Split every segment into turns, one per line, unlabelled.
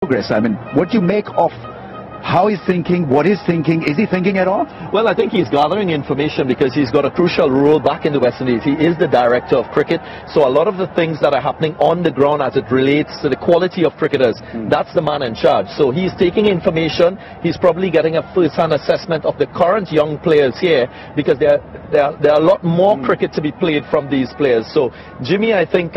progress. I mean, what do you make of how he's thinking, what he's thinking? Is he thinking at all?
Well, I think he's gathering information because he's got a crucial role back in the West Indies. He is the director of cricket, so a lot of the things that are happening on the ground as it relates to the quality of cricketers, that's the man in charge. So he's taking information. He's probably getting a first-hand assessment of the current young players here, because there are a lot more cricket to be played from these players. So Jimmy, I think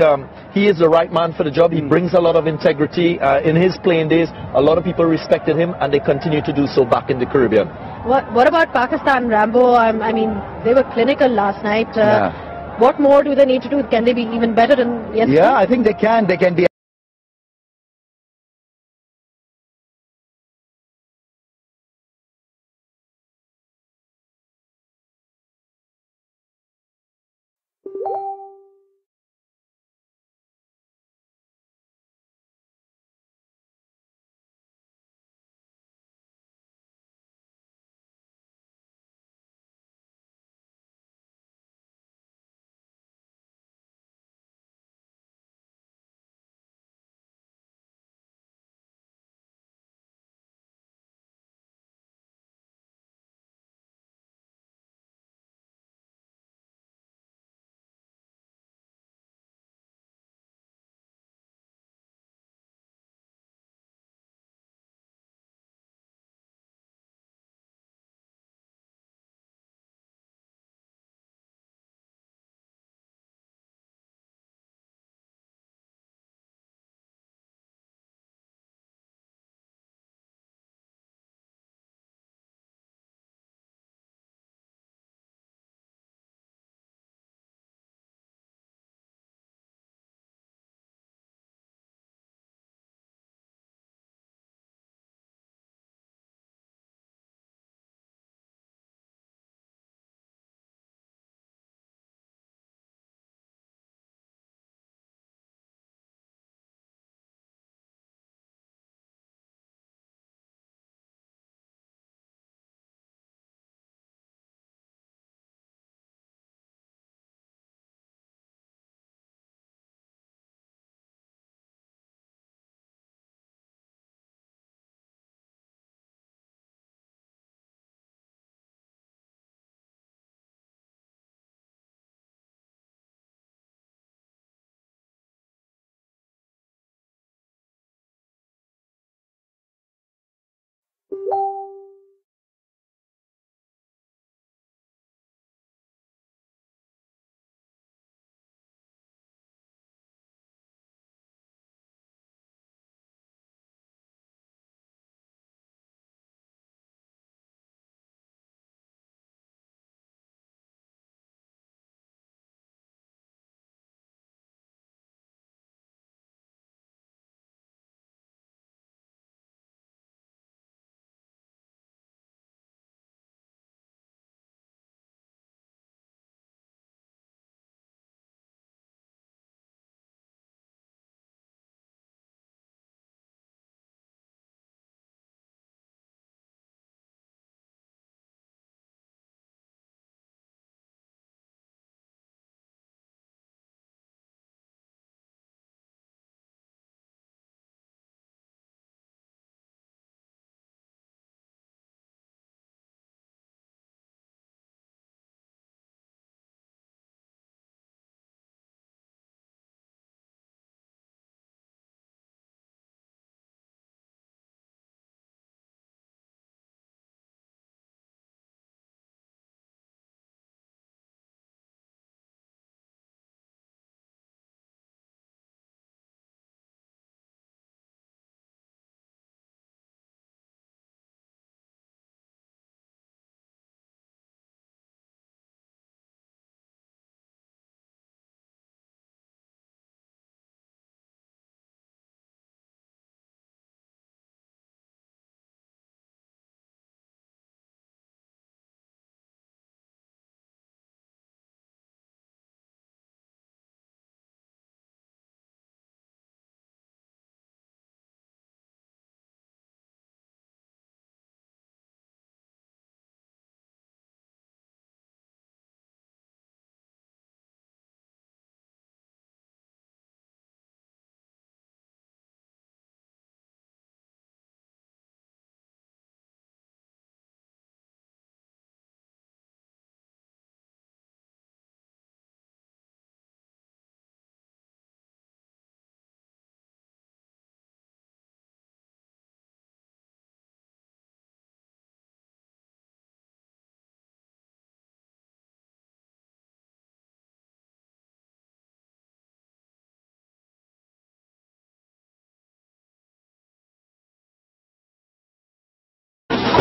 he is the right man for the job. He brings a lot of integrity. In his playing days, a lot of people respected him, and they continue to do so back in the Caribbean.
What about Pakistan, Rambo? I mean, they were clinical last night. What more do they need to do? Can they be even better than yesterday?
Yeah, I think they can. They can be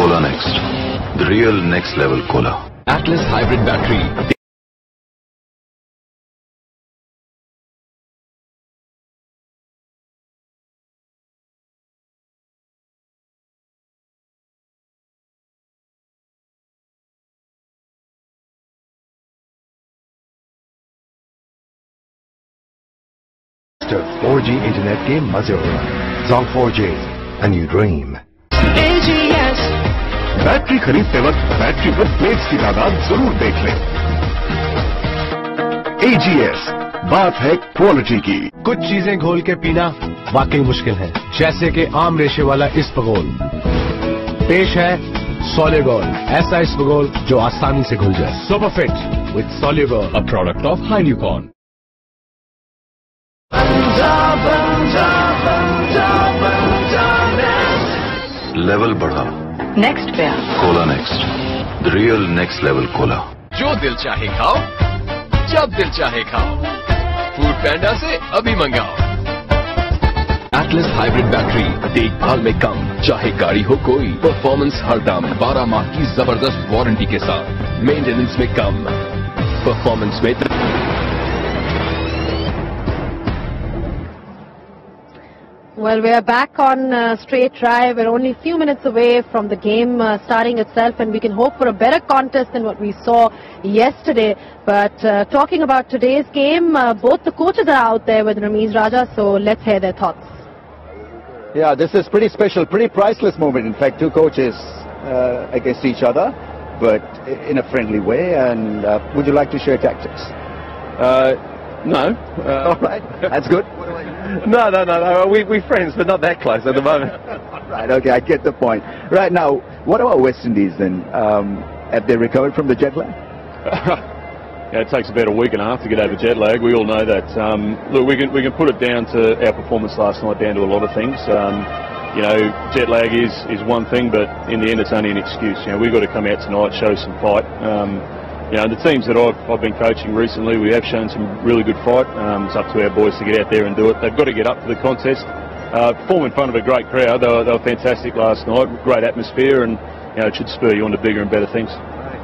Cola Next. The real next level cola.
Atlas Hybrid Battery.
After 4G internet के मजे हो रहा है। Zong 4G, a new dream.
AGS.
Battery खरीदते वक्त battery पर plates की तादाद जरूर देख लें। AGS, बात है क्वालिटी की। कुछ चीजें घोल के पीना वाकई मुश्किल है, जैसे कि आम रेशे वाला इस्बगोल। पेश है सोल्यूगोल, ऐसा इस्बगोल जो आसानी से घुल जाए। सुपरफिट with सोल्यूगोल, a product of Heineken.
Level बढ़ा।
Next पे
Cola Next. The real next level cola.
जो दिल चाहे खाओ, जब दिल चाहे खाओ। फूड पैंडा से अभी मंगाओ। एटलस हाइब्रिड बैटरी, देखभाल में कम, चाहे गाड़ी हो कोई। परफॉर्मेंस हर दम, 12 माह की जबरदस्त वारंटी के साथ। मेंटेनेंस में कम, परफॉर्मेंस में।
Well, we are back on straight drive. We're only a few minutes away from the game starting itself, and we can hope for a better contest than what we saw yesterday. But talking about today's game, both the coaches are out there with Ramiz Raja, so let's hear their thoughts.
Yeah, this is pretty special, pretty priceless moment. In fact, two coaches against each other, but in a friendly way. And would you like to share tactics?
No.
All right, that's good.
No. We're friends, but not that close at the moment.
Right, okay, I get the point. Right, now, what about West Indies then? Have they recovered from the jet lag?
Yeah, it takes about a week and a half to get over jet lag. We all know that. Look, we can put it down to our performance last night, down to a lot of things. You know, jet lag is one thing, but in the end, it's only an excuse. You know, we've got to come out tonight, show some fight. You know, the teams that I've been coaching recently, we have shown some really good fight. It's up to our boys to get out there and do it. They've got to get up to the contest. Perform in front of a great crowd. They were fantastic last night. Great atmosphere, and you know, it should spur you on to bigger and better things.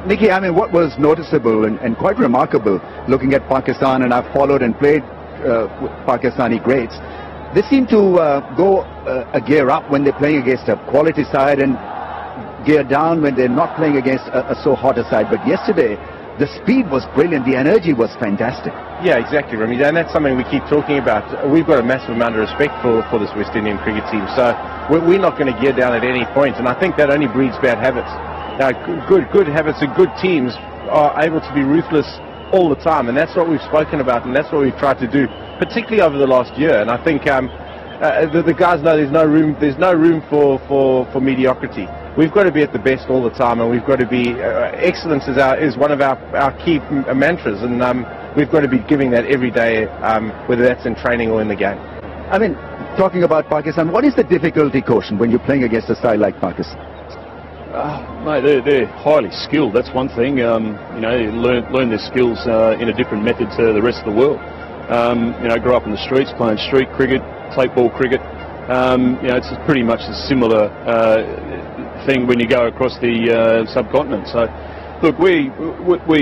Nicky, I mean, what was noticeable and quite remarkable looking at Pakistan, and I've followed and played with Pakistani greats, they seem to go a gear up when they're playing against a quality side and gear down when they're not playing against a so hot a side. But yesterday, the speed was brilliant, the energy was fantastic.
Yeah, exactly, Rami, and that's something we keep talking about. We've got a massive amount of respect for this West Indian cricket team, so we're not going to gear down at any point, and I think that only breeds bad habits. Good habits and good teams are able to be ruthless all the time, and that's what we've spoken about, and that's what we've tried to do, particularly over the last year. And I think the guys know there's no room for mediocrity. We've got to be at the best all the time, and we've got to be excellence is one of our key mantras, and we've got to be giving that every day, whether that's in training or in the game.
I mean, talking about Pakistan, what is the difficulty quotient when you're playing against a side like Pakistan?
Mate, they're highly skilled. That's one thing. You know, learn their skills in a different method to the rest of the world. You know, grew up in the streets playing street cricket, tape ball cricket. You know, it's pretty much a similar thing when you go across the subcontinent. So, look, we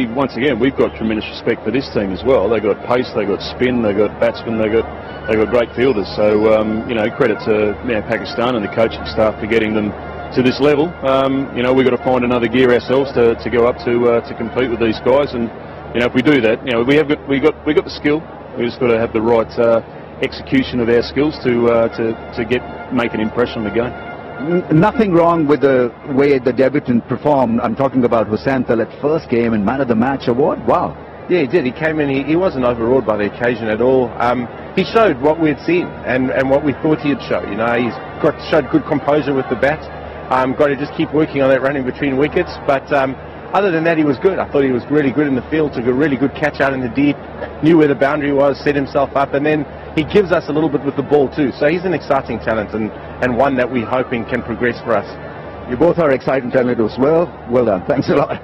once again, we've got tremendous respect for this team as well. They've got pace, they've got spin, they've got batsmen, they've got great fielders. So, you know, credit to Pakistan and the coaching staff for getting them to this level. You know, we've got to find another gear ourselves to go up to compete with these guys. And you know, if we do that, you know, we got the skill. We just got to have the right execution of our skills to make an impression on the game.
Nothing wrong with the way the debutant performed. I'm talking about Hussain Thalat first game and Man of the Match award. Wow.
Yeah, he did. He came in, he wasn't overawed by the occasion at all. He showed what we had seen and what we thought he'd show. You know, he's showed good composure with the bat. Got to just keep working on that running between wickets. But other than that, he was good. I thought he was really good in the field, took a really good catch out in the deep, knew where the boundary was, set himself up, and then he gives us a little bit with the ball too. So he's an exciting talent and one that we're hoping can progress for us.
You both are exciting talent as well. Well done. Thanks a lot.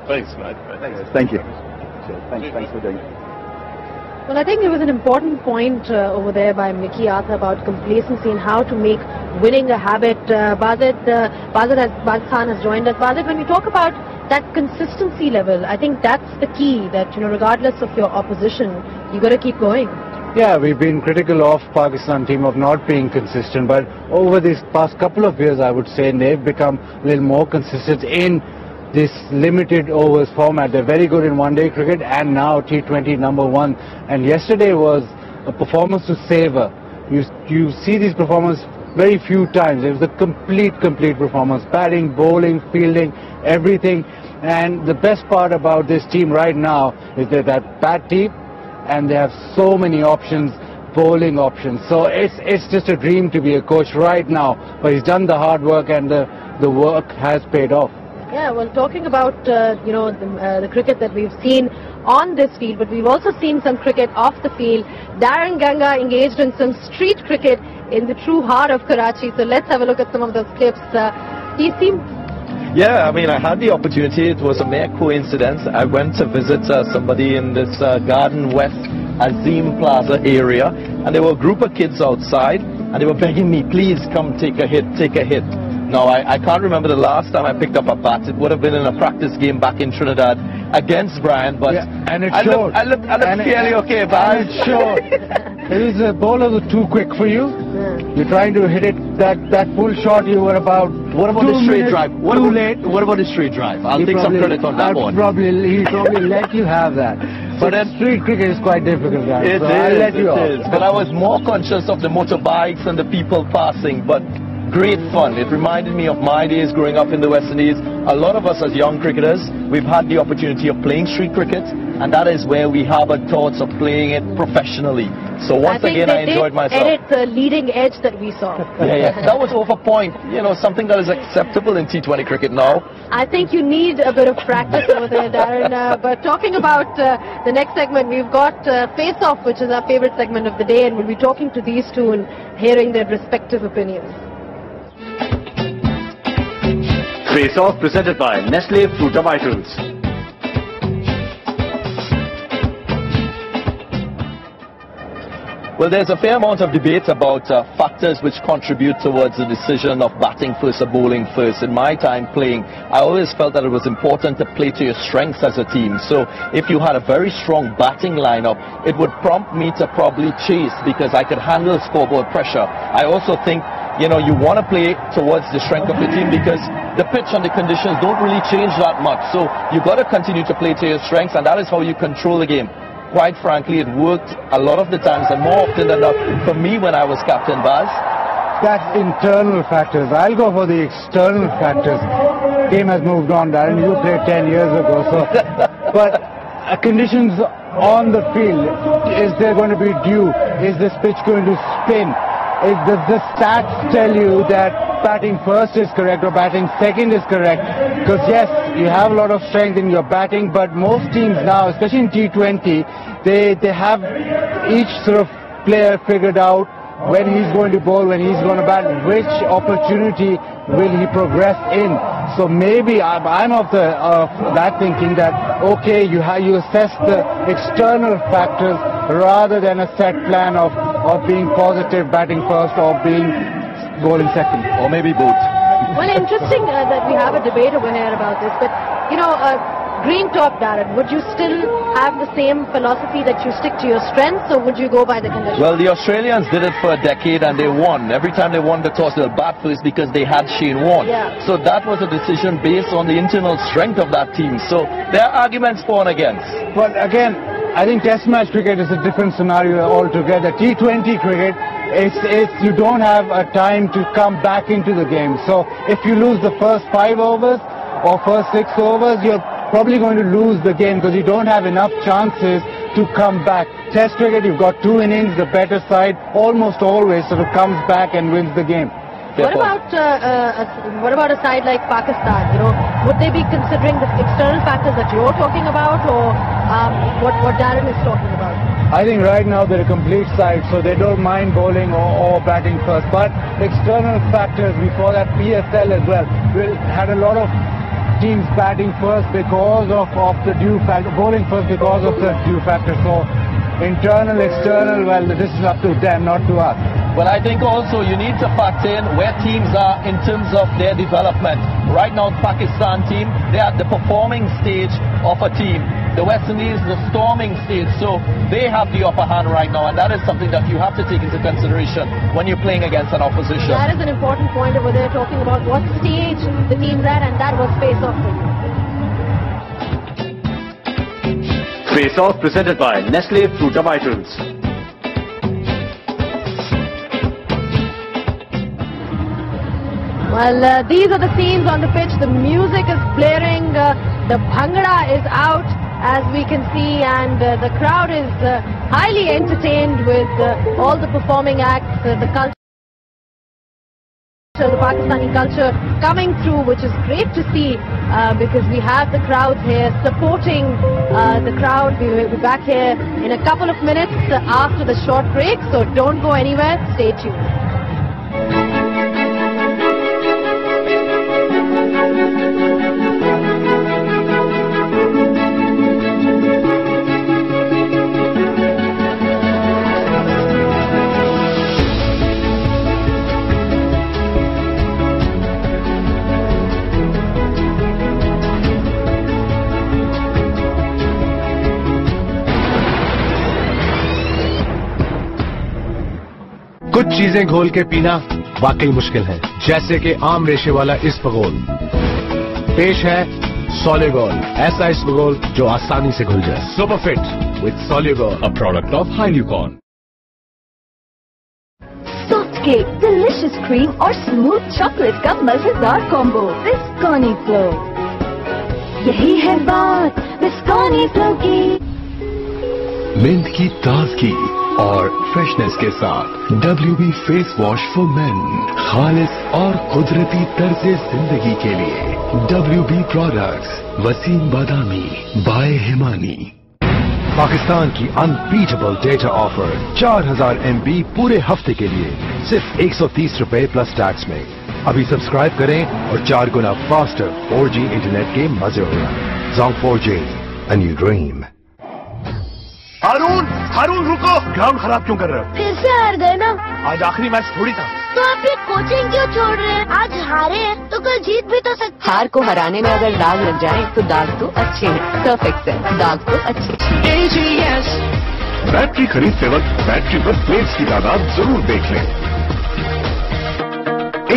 Thanks, mate.
Thank you. Thanks for doing it.
Well, I think it was an important point over there by Mickey Arthur about complacency and how to make winning a habit. Bazid has joined us. Bazid, when we talk about that consistency level, I think that's the key, that, you know, regardless of your opposition, you got to keep going.
Yeah, we've been critical of Pakistan team of not being consistent, but over these past couple of years, I would say they've become a little more consistent in this limited overs format. They're very good in one-day cricket and now T20 #1. And yesterday was a performance to savor. You see these performances very few times. It was a complete performance. Batting, bowling, fielding, everything. And the best part about this team right now is that they're bat deep and they have so many options, bowling options. So it's just a dream to be a coach right now. But he's done the hard work and the work has paid off.
Yeah, well, talking about, you know, the cricket that we've seen on this field, but we've also seen some cricket off the field. Darren Ganga engaged in some street cricket in the true heart of Karachi. So let's have a look at some of those clips. He seemed...
Yeah, I mean, I had the opportunity. It was a mere coincidence. I went to visit somebody in this Garden West Azim Plaza area, and there were a group of kids outside, and they were begging me, please come take a hit, take a hit. Now, I can't remember the last time I picked up a bat. It would have been in a practice game back in Trinidad against Brian, but
yeah, and it
I
showed.
I looked fairly okay, but
it showed. It was a bowler was too quick for you. You're trying to hit it, that full shot. You were about.
What about the straight drive? What about the straight drive? I'll take some credit on that one.
He probably let you have that. But then street cricket is quite difficult, guys.
It
so I'll let you
is. But I was more conscious of the motorbikes and the people passing. But great fun. It reminded me of my days growing up in the West Indies. A lot of us as young cricketers, we've had the opportunity of playing street cricket, and that is where we harbored thoughts of playing it professionally. So once again, I enjoyed myself.
Edit the leading edge that we saw.
Yeah. That was over point. You know, something that is acceptable in T20 cricket now.
I think you need a bit of practice over there, Darren. But talking about the next segment, we've got Face Off, which is our favorite segment of the day, and we'll be talking to these two and hearing their respective opinions.
Face Off presented by Nestle Fruta Vitals.
Well, there's a fair amount of debate about factors which contribute towards the decision of batting first or bowling first. In my time playing, I always felt that it was important to play to your strengths as a team. So if you had a very strong batting lineup, it would prompt me to probably chase because I could handle scoreboard pressure. I also think, you know, you want to play towards the strength of the team because the pitch and the conditions don't really change that much. So you've got to continue to play to your strengths, and that is how you control the game. Quite frankly, it worked a lot of the times, and more often than not for me when I was captain, Baz.
That's internal factors. I'll go for the external factors. Game has moved on, Darren. You played 10 years ago, so. But conditions on the field, is there going to be dew? Is this pitch going to spin? Does the stats tell you that batting first is correct or batting second is correct? Because yes, you have a lot of strength in your batting, but most teams now, especially in T20, they have each sort of player figured out when he's going to bowl, when he's going to bat, which opportunity will he progress in. So maybe I'm of that thinking that, okay, you assess the external factors rather than a set plan of being positive, batting first, or being bowling second.
Or maybe both.
Well, interesting that we have a debate over here about this, but, you know, green top, Darren, would you still have the same philosophy that you stick to your strengths, or would you go by the conditions?
Well, the Australians did it for a decade and they won. Every time they won the toss, they'll bat first because they had Shane Warne.
Yeah.
So that was a decision based on the internal strength of that team. So there are arguments for and against.
But again, I think Test match cricket is a different scenario altogether. T20 cricket, you don't have a time to come back into the game. So if you lose the first 5 overs or first 6 overs, you're probably going to lose the game because you don't have enough chances to come back. Test cricket, you've got 2 innings, the better side almost always sort of comes back and wins the game.
What about a side like Pakistan? You know, would they be considering the external factors that you're talking about, or what Darren is talking about?
I think right now they're a complete side, so they don't mind bowling or batting first. But external factors, before that PSL as well, we had a lot of teams batting first because of the dew factor, bowling first because of the dew factor. So internal, external, well, this is up to them, not to us.
Well, I think also you need to factor in where teams are in terms of their development. Right now, the Pakistan team, they're at the performing stage of a team. The West Indies, the storming stage. So they have the upper hand right now, and that is something that you have to take into consideration when you're playing against an opposition.
That is an important point over there, talking about what stage the team's at, and that was face-off.
Face-off presented by Nestle Fruta Vitals.
Well, these are the scenes on the pitch. The music is blaring, the bhangra is out, as we can see, and the crowd is highly entertained with all the performing acts, the culture, the Pakistani culture coming through, which is great to see because we have the crowds here supporting the crowd. We will be back here in a couple of minutes after the short break, so don't go anywhere, stay tuned.
कुछ चीजें घोल के पीना वाकई मुश्किल है, जैसे कि आम रेशे वाला इसबगोल। पेश है सोलेगोल, ऐसा इसबगोल जो आसानी से घुल जाए। सुपर फिट विद सोलेगोल, अ प्रोडक्ट ऑफ हाइल्यूकॉन।
सॉफ्ट केक, डिलिशियस क्रीम और स्मूथ चॉकलेट का मजेदार कॉम्बो बिस्कॉनी फ्लो। यही है बात बिस्कॉनी फ्लो की।
मिंट की ताजगी और फ्रेशनेस के साथ WB face wash for men, खालिस और कुदरती तर्ज जिंदगी के लिए WB products, Waseem Badami by Himani.
Pakistan की अनबीटेबल डेटा ऑफर 4000 MB पूरे हफ्ते के लिए सिर्फ 130 रुपए प्लस टैक्स में। अभी सब्सक्राइब करें और 4 गुना फास्टर 4G इंटरनेट के मजे उड़ाएं। Zong 4G, a new dream।
हारून रुको, ग्राउंड खराब क्यों कर रहे हो?
फिर से हार गए ना।
आज आखिरी मैच थोड़ी था।
तो आप ये कोचिंग क्यों छोड़ रहे हैं? आज हारे तो कल जीत भी तो सकते।
हार को हराने में अगर दाग लग जाए तो दाग तो अच्छे हैं, सर्फ एक्सेल दाग तो अच्छे।
AGS
बैटरी खरीदते वक्त बैटरी पर प्लेट्स की तादाद जरूर देख लें।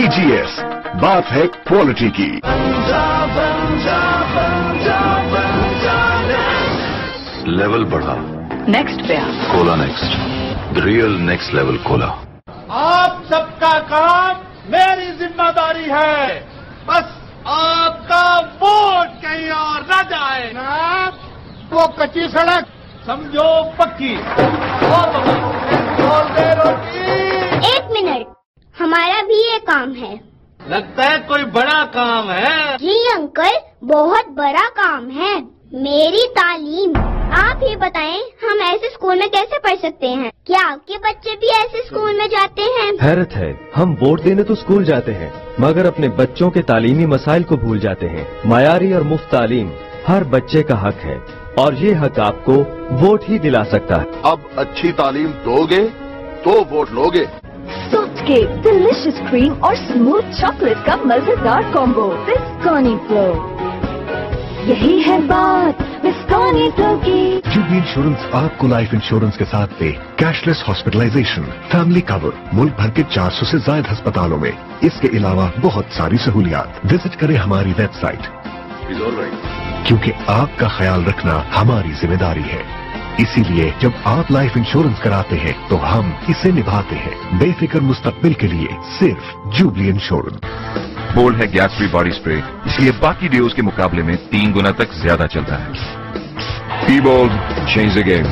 AGS, बात है क्वालिटी की।
लेवल बढ़ा,
नेक्स्ट पे
cola next, the real next level Cola.
आप सबका काम मेरी जिम्मेदारी है, बस आपका वोट कहीं और न जाए ना। वो कच्ची सड़क समझो पक्की, और रोटी।
1 मिनट, हमारा भी ये काम है।
लगता है कोई बड़ा काम है।
जी अंकल, बहुत बड़ा काम है, मेरी तालीम। आप ही बताएं, हम ऐसे स्कूल में कैसे पढ़ सकते हैं? क्या आपके बच्चे भी ऐसे स्कूल में जाते हैं?
हैरत है, हम वोट देने तो स्कूल जाते हैं मगर अपने बच्चों के तालीमी मसाइल को भूल जाते हैं। मायारी और मुफ्त तालीम हर बच्चे का हक है और ये हक आपको वोट ही दिला सकता है।
अब अच्छी तालीम दोगे तो वोट लोगे।
सॉफ्ट केक, डिलिशियस क्रीम और स्मूथ चॉकलेट का मजेदार कॉम्बो बिस्कॉनी फ्लो। यही है बात बिस्कॉनी फ्लो की।
जुबली इंश्योरेंस आपको लाइफ इंश्योरेंस के साथ दे कैशलेस हॉस्पिटलाइजेशन, फैमिली कवर, मुल्क भर के 400 से ज्यादा अस्पतालों में। इसके अलावा बहुत सारी सहूलियात। विजिट करें हमारी वेबसाइट, क्योंकि आपका ख्याल रखना हमारी जिम्मेदारी है। इसीलिए जब आप लाइफ इंश्योरेंस कराते हैं तो हम इसे निभाते हैं। बेफिक्र मुस्तकबिल के लिए सिर्फ जुबली इंश्योरेंस।
बोल्ड है गैस फ्री बॉडी स्प्रे, इसलिए बाकी डिओज के मुकाबले में 3 गुना तक ज्यादा चलता है। Be bold, change the game.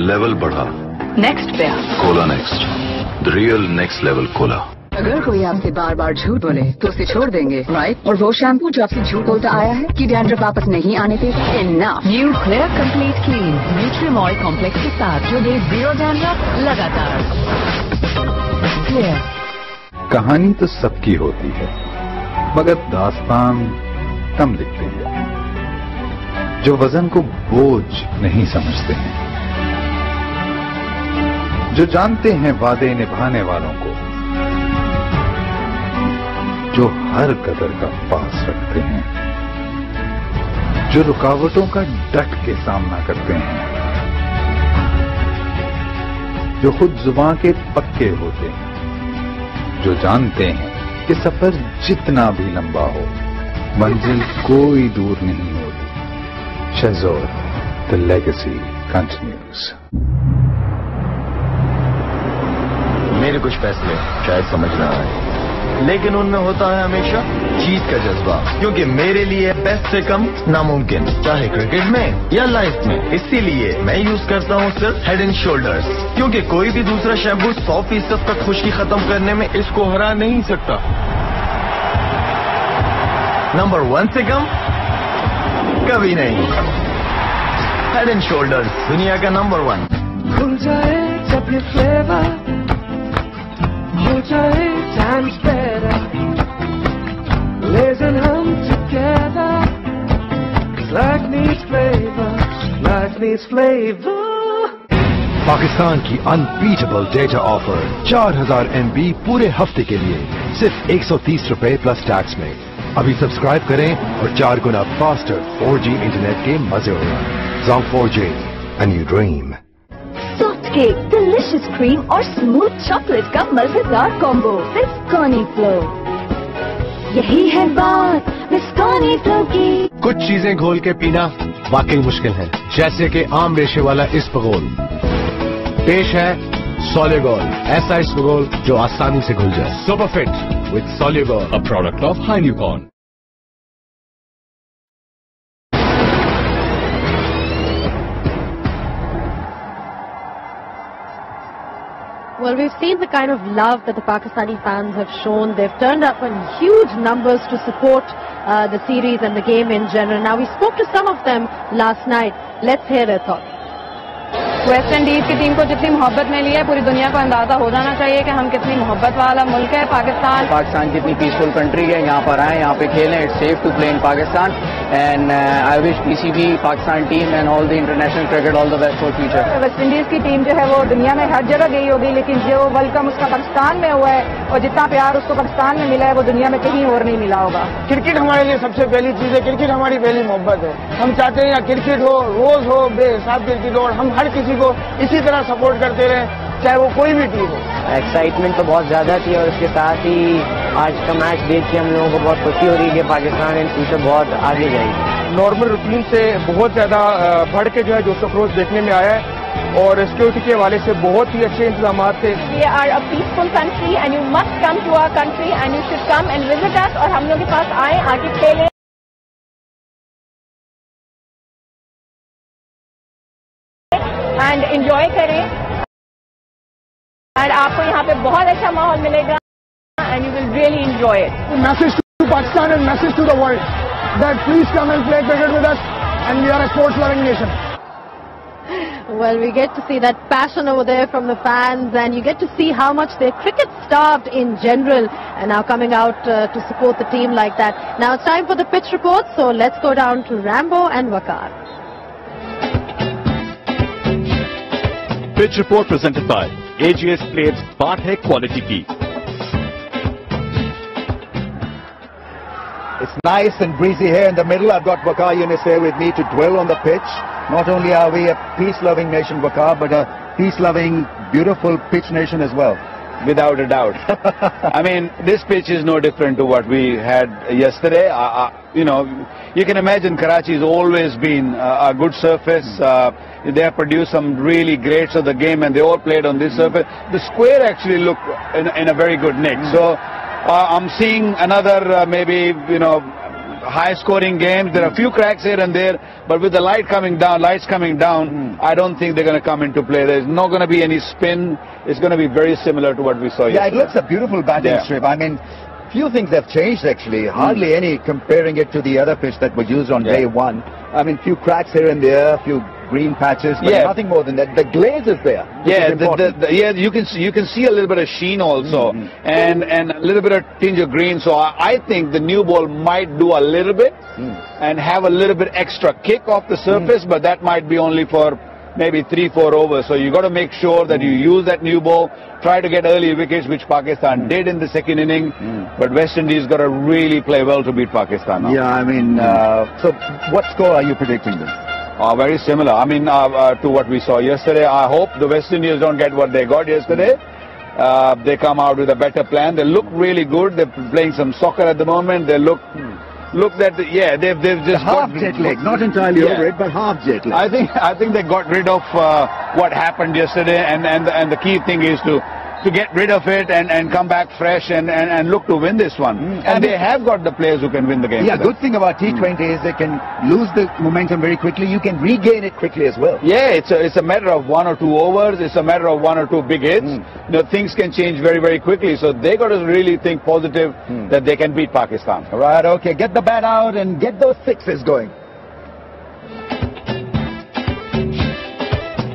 Level बढ़ा,
नेक्स्ट पे
cola next, the real next level cola.
अगर कोई आपसे बार बार झूठ बोले तो उसे छोड़ देंगे, राइट? और वो शैम्पू जो आपसे झूठ बोलता आया है कि डैंड्रफ वापस नहीं आने देगा। Enough. New clear complete clean न्यूट्रीमॉल कॉम्प्लेक्स के साथ जो दे 0 डैंड्रफ लगातार। क्लियर।
कहानी तो सबकी होती है, मगर दास्तान कम लिखते हैं जो वजन को बोझ नहीं समझते हैं, जो जानते हैं वादे निभाने वालों को, जो हर कदर का पास रखते हैं, जो रुकावटों का डट के सामना करते हैं, जो खुद जुबान के पक्के होते हैं, जो जानते हैं कि सफर जितना भी लंबा हो मंजिल कोई दूर नहीं होती। शहज़ोर, द लेगेसी कंटिन्यूज।
मेरे कुछ फैसले शायद समझ ना आए, लेकिन उनमें होता है हमेशा जीत का जज्बा, क्योंकि मेरे लिए बेस्ट से कम नामुमकिन, चाहे क्रिकेट में या लाइफ में। इसीलिए मैं यूज करता हूँ सिर्फ हेड एंड शोल्डर्स, क्योंकि कोई भी दूसरा शैम्पू 100% तक खुश्की खत्म करने में इसको हरा नहीं सकता। नंबर 1 से कम कभी नहीं। हेड एंड शोल्डर्स, दुनिया का नंबर 1।
खुल जाए जब ये फ्लेवर, हो जाए times better, listen hum together, 'cause life needs flavor, life needs flavor.
Pakistan की अनबीटेबल डेटा ऑफर 4000 MB पूरे हफ्ते के लिए सिर्फ 130 रुपए प्लस टैक्स में। अभी सब्सक्राइब करें और 4 गुना फास्टर 4G इंटरनेट के मजे उड़ाएं। Zong 4G, a new dream.
Soft cake, delicious cream और स्मूथ चॉकलेट का मजेदार कॉम्बो विस्कॉनी फ्लो। यही है बात विस्कॉनी फ्लो की।
कुछ चीजें घोल के पीना वाकई मुश्किल है, जैसे कि आम रेशे वाला इसबगोल। पेश है सोलेगोल, ऐसा इसबगोल जो आसानी से घुल जाए। सुपरफिट with सोलेगोल,
a product of Heineken.
Well, we've seen the kind of love that the Pakistani fans have shown. They've turned up in huge numbers to support the series and the game in general. Now, we spoke to some of them last night. Let's hear their thoughts.
Waste Indies की team को जितनी मोहब्बत मिली है, पूरी दुनिया को अंदाजा हो जाना चाहिए कि हम कितनी मोहब्बत वाला मुल्क है पाकिस्तान।
पाकिस्तान कितनी पीसफुल कंट्री है, यहाँ पर आए, यहाँ पे खेलें। It's safe to play in Pakistan and I wish PCB Pakistan team and all the international cricket all the best for future.
West Indies की टीम जो है वो दुनिया में हर जगह गई होगी, लेकिन जो वर्ल्ड कप उसका पाकिस्तान में हुआ है और जितना प्यार उसको पाकिस्तान में मिला है वो दुनिया में कहीं और नहीं मिला होगा।
क्रिकेट हमारे लिए सबसे पहली चीज है, क्रिकेट हमारी पहली मोहब्बत है। हम चाहते हैं यहाँ क्रिकेट हो, रोज हो, बेहिसाब क्रिकेट हो, और हम हर किसी को इसी तरह सपोर्ट करते रहे, चाहे वो कोई भी टीम हो।
एक्साइटमेंट तो बहुत ज्यादा थी और उसके साथ ही आज का मैच देख के हम लोगों को बहुत खुशी हो रही है कि पाकिस्तान इन फ्यूचर बहुत आगे जाएगी।
नॉर्मल रूटीन से बहुत ज्यादा बढ़ के जो है जोश अप्रोच देखने में आया है और सिक्योरिटी के हवाले से बहुत ही अच्छे इंतजाम थे।
We are a peaceful country and you must come to our country and you should come and visit us और हम लोग के पास आए, आके खेलें एंड एंजॉय करें और आपको यहाँ पे बहुत अच्छा माहौल मिलेगा and you will really enjoy it.
Message to Pakistan and message to the world that please come and play cricket with us and we are a sports loving nation.
Well, we get to see that passion over there from the fans, and you get to see how much they're cricket starved in general, and now coming out to support the team like that. Now it's time for the pitch report, so let's go down to Rambo and Waqar.
Pitch report presented by AGS Plates, बात है quality की।
It's nice and breezy here in the middle. I've got Waqar Yunus here with me to dwell on the pitch. Not only are we a peace-loving nation, Waqar, but a peace-loving, beautiful pitch nation as well.
Without a doubt. I mean, this pitch is no different to what we had yesterday. You know, you can imagine Karachi has always been a good surface. They have produced some really greats of the game, and they all played on this surface. The square actually looked in a very good nick. So I'm seeing another maybe, you know, high-scoring game. There are a few cracks here and there, but with the lights coming down, I don't think they're going to come into play. There's not going to be any spin. It's going to be very similar to what we saw yesterday.
Yeah, it looks a beautiful batting strip. I mean, few things have changed actually. Hardly any comparing it to the other pitch that was used on day one. I mean, few cracks here and there, few green patches, but nothing more than that. The glaze is there.
Yeah, you can see a little bit of sheen also, and a little bit of tinge of green. So I think the new ball might do a little bit and have a little bit extra kick off the surface, but that might be only for maybe 3-4 overs. So you got to make sure that you use that new ball, try to get early wickets, which Pakistan did in the second inning. But West Indies got to really play well to beat Pakistan now.
Yeah, I mean, so what score are you predicting then?
Very similar. I mean, to what we saw yesterday. I hope the West Indies don't get what they got yesterday. They come out with a better plan. They look really good. They're playing some soccer at the moment. They look that they've just
half jet lag, not entirely over it, but half jet lag.
I think they got rid of what happened yesterday, and the key thing is to get rid of it and come back fresh and look to win this one. And they have got the players who can win the game.
Yeah, good thing about T20 is they can lose the momentum very quickly. You can regain it quickly as well.
Yeah, it's a matter of 1 or 2 overs. It's a matter of 1 or 2 big hits. You know, things can change very, very quickly. So they got to really think positive that they can beat Pakistan.
All right, okay, get the bat out and get those sixes going.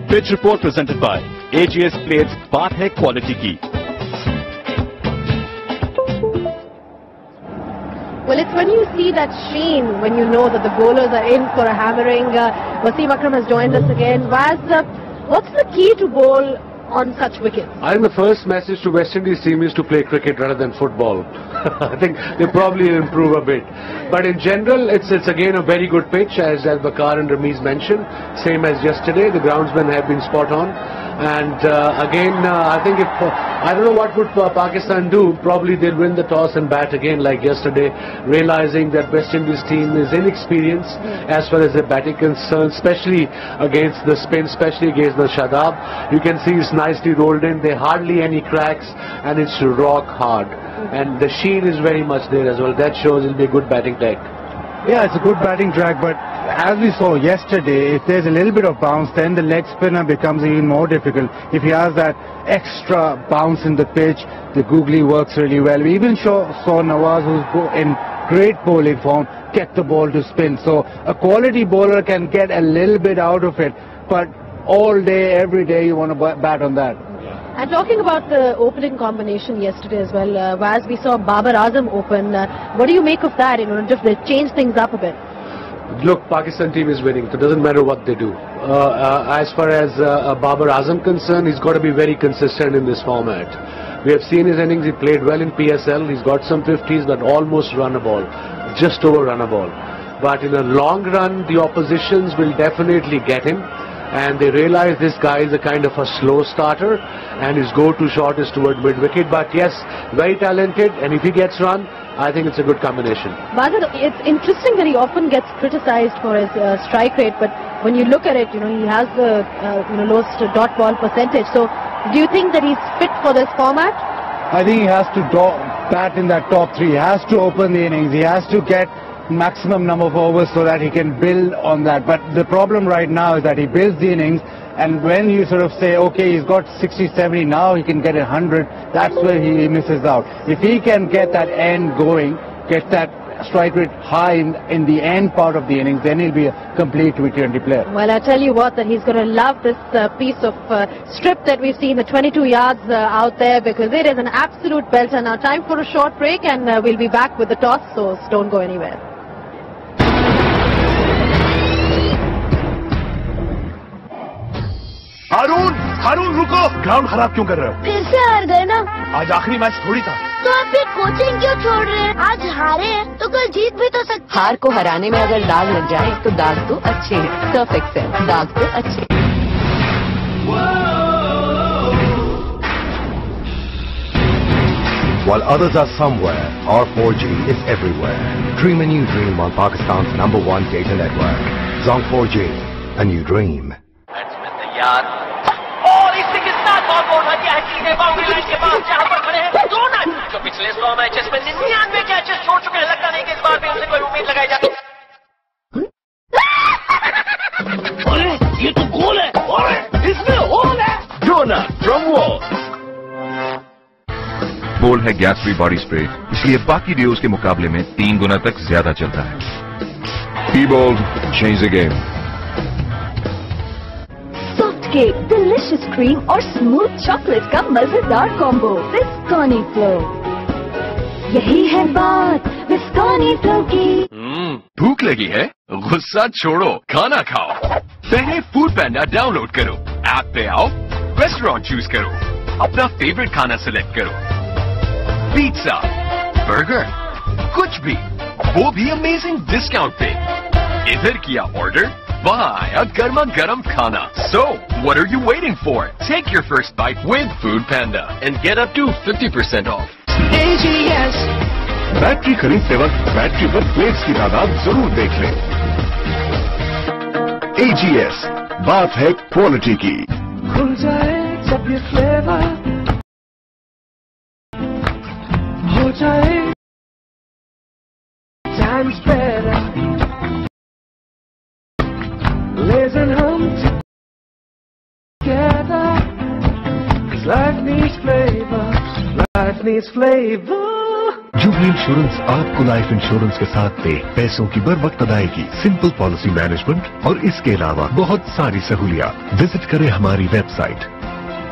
Pitch report presented by AGS Plates बात है quality की.
Well, it's when you see that sheen, when you know that the bowlers are in for a hammering. Wasim Akram has joined us again. What's the key to bowl on such wickets?
I think the first message to West Indies team is to play cricket rather than football. I think they probably improve a bit. But in general, it's again a very good pitch, as Bakar and Ramiz mentioned. Same as yesterday, the groundsmen have been spot on. And again, I think I don't know what would Pakistan do. Probably they'll win the toss and bat again like yesterday, realizing that West Indies team is inexperienced as far as their batting concerned, especially against the spin, especially against the Shadab. You can see it's nicely rolled in. There hardly any cracks, and it's rock hard. And the sheen is very much there as well. That shows it'll be a good batting track.
Yeah, it's a good batting track, but as we saw yesterday, if there's a little bit of bounce, then the leg spinner becomes even more difficult. If he has that extra bounce in the pitch, the googly works really well. We even saw Nawaz, who's in great bowling form, get the ball to spin. So a quality bowler can get a little bit out of it, but all day, every day, you want to bat on that.
And talking about the opening combination yesterday as well, as we saw Babar Azam open, what do you make of that? You know, just they change things up a bit.
Look, Pakistan team is winning. It doesn't matter what they do. As far as Babar Azam concerned, he's got to be very consistent in this format. We have seen his innings. He played well in PSL. He's got some 50s, but almost run a ball, just over run a ball. But in the long run, the oppositions will definitely get him. And they realize this guy is a kind of a slow starter, and his go-to shot is toward mid-wicket. But yes, very talented, and if he gets run, I think it's a good combination.
Bazir, it's interesting that he often gets criticized for his strike rate, but when you look at it, you know, he has the lowest dot ball percentage. So, do you think that he's fit for this format?
I think he has to bat in that top 3. He has to open the innings. He has to get maximum number of overs so that he can build on that. But the problem right now is that he builds the innings, and when you sort of say, okay, he's got 60, 70, now he can get 100, that's where he misses out. If he can get that end going, get that strike rate high in the end part of the innings, then he'll be a complete T20 player.
Well, I tell you what, that he's going to love this piece of strip that we've seen, the 22 yards out there, because it is an absolute belter. Now, time for a short break, and we'll be back with the toss, so don't go anywhere.
हारून रुको, ground खराब क्यों कर रहे हो?
फिर से हार गए ना?
आज आखिरी मैच थोड़ी था।
तो आप फिर कोचिंग क्यों छोड़ रहे हैं? आज हारे हैं तो कल जीत भी तो सकते।
हार को हराने में अगर दाग लग जाए तो दाग तो अच्छे हैं। सर्फ एक्सेल, दाग तो अच्छे।
While others are somewhere, our 4G is everywhere. Dream a new dream on Pakistan's #1 data network. Zong 4G, a new dream.
और इससे कितना बॉल उठा दिया है सीधे बाउंड्री लाइन के पास, जहां पर खड़े हैं दो रन, जो पिछले 100 मैचेस में 99 कैचेस छोड़ चुके हैं। लगता नहीं कि इस बार भी उनसे कोई उम्मीद लगाई जाती। अरे ये तो गोल है, अरे इसमें होल है। जोना फ्रॉम वॉल
बोल है गैस फ्री बॉडी स्प्रे, इसलिए बाकी डियोज के मुकाबले में 3 गुना तक ज्यादा चलता है। T-Bold, change the game.
Cake, delicious cream और स्मूथ चॉकलेट का मजेदार कॉम्बो विस्कॉनी फ्लो। यही है बात विस्कॉनी फ्लो की।
भूख लगी है? गुस्सा छोड़ो, खाना खाओ। पहले फूड पैंडा डाउनलोड करो, ऐप पे आओ, रेस्टोरेंट चूज करो, अपना फेवरेट खाना सिलेक्ट करो, पिज्जा, बर्गर, कुछ भी, वो भी अमेजिंग डिस्काउंट पे। इधर किया ऑर्डर, वहाँ आया गर्मा गर्म खाना। So, what are you waiting for? Take your first bite with Food Panda and get up to 50% off.
AGS battery खरीदते वक्त बैटरी पर प्लेट्स की तादाद जरूर देख लें। AGS बात है क्वालिटी की।
खुल जाए जब ये फ्लेवर हो जाए times better, listen hum together, 'cause life needs flavor, life needs flavor.
Jubilee insurance आपको लाइफ इंश्योरेंस के साथ दे पैसों की बर वक्त अदायगी, सिंपल पॉलिसी मैनेजमेंट और इसके अलावा बहुत सारी सहूलियात। विजिट करें हमारी वेबसाइट,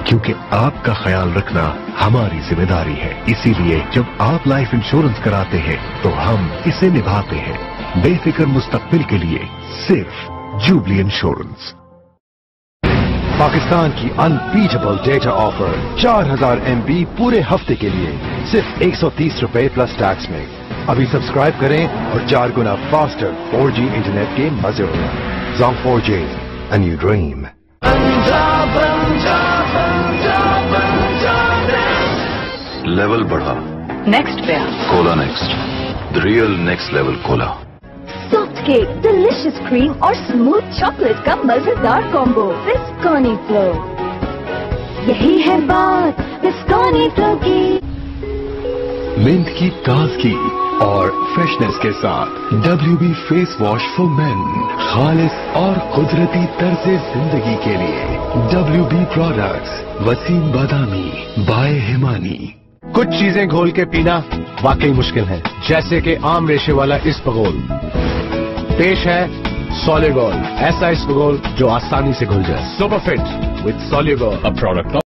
क्योंकि आपका ख्याल रखना हमारी जिम्मेदारी है। इसीलिए जब आप लाइफ इंश्योरेंस कराते हैं तो हम इसे निभाते हैं। बेफिक्र मुस्तकबिल के लिए सिर्फ जुबली इंश्योरेंस।
पाकिस्तान की अनबीटेबल डेटा ऑफर 4000 MB पूरे हफ्ते के लिए सिर्फ 130 रुपए प्लस टैक्स में। अभी सब्सक्राइब करें और 4 गुना फास्टर 4G इंटरनेट के मजे उड़ाएं। Zong 4G, a new dream.
Level बढ़ा,
नेक्स्ट पे
cola next, the real next level Cola.
Soft cake, delicious cream और स्मूथ चॉकलेट का मजेदार कॉम्बो विस्कॉनी फ्लो। यही है बात विस्कॉनी फ्लो की।
मिंट की ताजगी और फ्रेशनेस के साथ WB face wash for men, खालिस और कुदरती तर्ज जिंदगी के लिए WB products, Waseem Badami by Himani.
कुछ चीजें घोल के पीना वाकई मुश्किल है, जैसे कि आम रेशे वाला इसबगोल। पेश है सोलिगोल, ऐसा इसबगोल जो आसानी से घुल जाए। सुपर फिट विद सोलिगोल, अ प्रोडक्ट